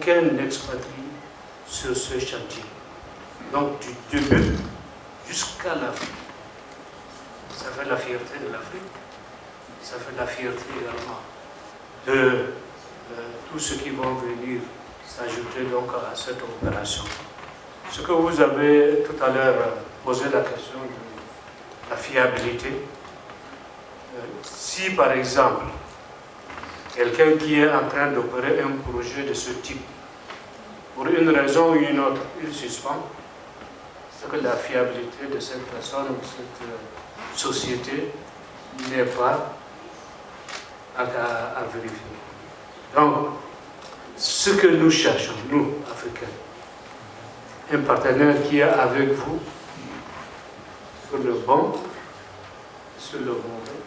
aucun expatrié sur ce chantier. Donc du début jusqu'à la fin. Ça fait la fierté de l'Afrique, ça fait la fierté également de tous ceux qui vont venir s'ajouter donc à cette opération. Ce que vous avez tout à l'heure posé la question de la fiabilité, si par exemple quelqu'un qui est en train d'opérer un projet de ce type, pour une raison ou une autre, il suspend, c'est que la fiabilité de cette personne ou de cette société n'est pas à vérifier. Donc, ce que nous cherchons, nous, Africains, un partenaire qui est avec vous sur le bon, sur le mauvais,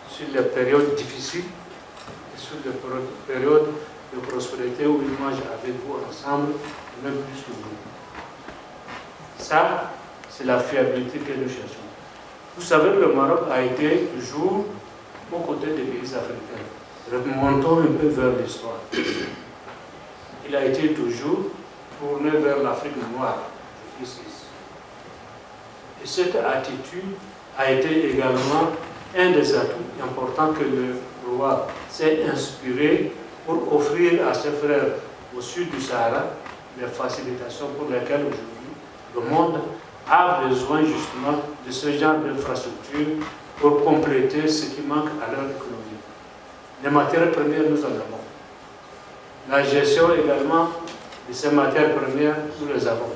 sur les périodes difficiles et sur les périodes de prospérité où il mange avec vous ensemble, même plus que vous. Ça, c'est la fiabilité que nous cherchons. Vous savez, le Maroc a été toujours aux côtés des pays africains. Remontons un peu vers l'histoire. Il a été toujours tourné vers l'Afrique noire. Et cette attitude a été également un des atouts importants que le roi s'est inspiré pour offrir à ses frères au sud du Sahara les facilitations pour lesquelles aujourd'hui le monde a besoin justement de ce genre d'infrastructure pour compléter ce qui manque à leur économie. Les matières premières, nous en avons. La gestion également de ces matières premières, nous les avons.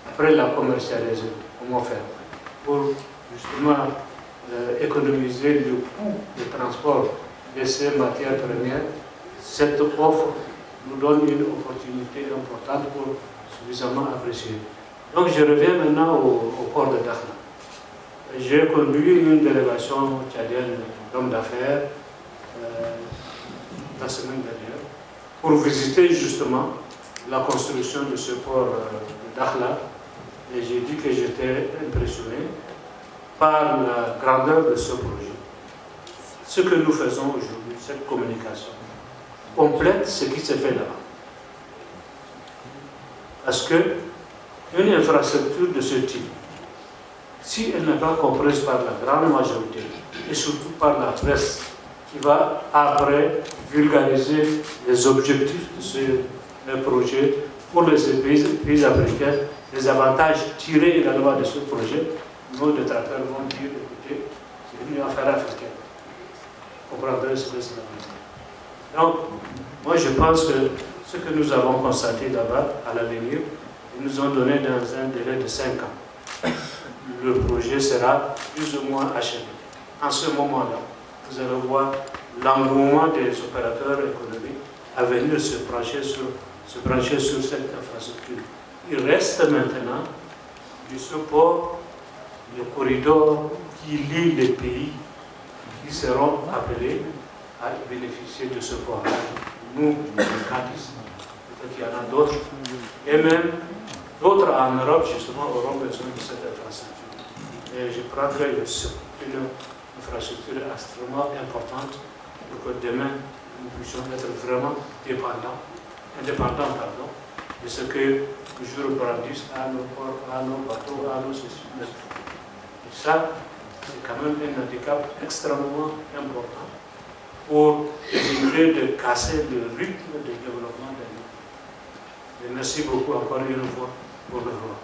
Après la commercialiser, comment faire pour justement économiser le coût de transport de ces matières premières. Cette offre nous donne une opportunité importante pour suffisamment apprécier. Donc je reviens maintenant au port de Dakhla. J'ai conduit une délégation tchadienne d'hommes d'affaires la semaine dernière pour visiter justement la construction de ce port de Dakhla. Et j'ai dit que j'étais impressionné par la grandeur de ce projet. Ce que nous faisons aujourd'hui, cette communication, complète ce qui se fait là-bas. Parce que une infrastructure de ce type, si elle n'est pas comprise par la grande majorité, et surtout par la presse, qui va après vulgariser les objectifs de ce projet pour les pays africains, les avantages tirés également de ce projet, nos détracteurs vont dire, écoutez, c'est une affaire africaine. Vous comprendrez ce que c'est la. Donc, moi je pense que ce que nous avons constaté là-bas, à l'avenir, ils nous ont donné dans un délai de 5 ans. Le projet sera plus ou moins achevé. En ce moment-là, vous allez voir l'engouement des opérateurs économiques à venir se brancher sur cette infrastructure. Il reste maintenant du support, le corridor qui lie les pays qui seront appelés à bénéficier de ce port. Nous, les Cadiz, peut-être qu'il y en a d'autres, et même d'autres en Europe, justement, auront besoin de cette infrastructure. Et je crois que c'est une infrastructure extrêmement importante pour que demain, nous puissions être vraiment indépendants de ce que toujours brandissent à nos ports, à nos bateaux, à nos systèmes. Et ça, c'est quand même un handicap extrêmement important pour éviter de casser le rythme de développement de l'île. Et merci beaucoup encore une fois pour le roi.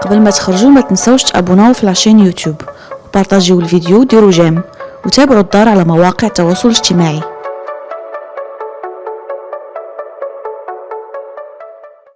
قبل ما تخرجوا ما تنسوش تابوناو في لاشين يوتيوب وبارطاجيو الفيديو وديروا جيم وتابعوا الدار على مواقع التواصل الاجتماعي.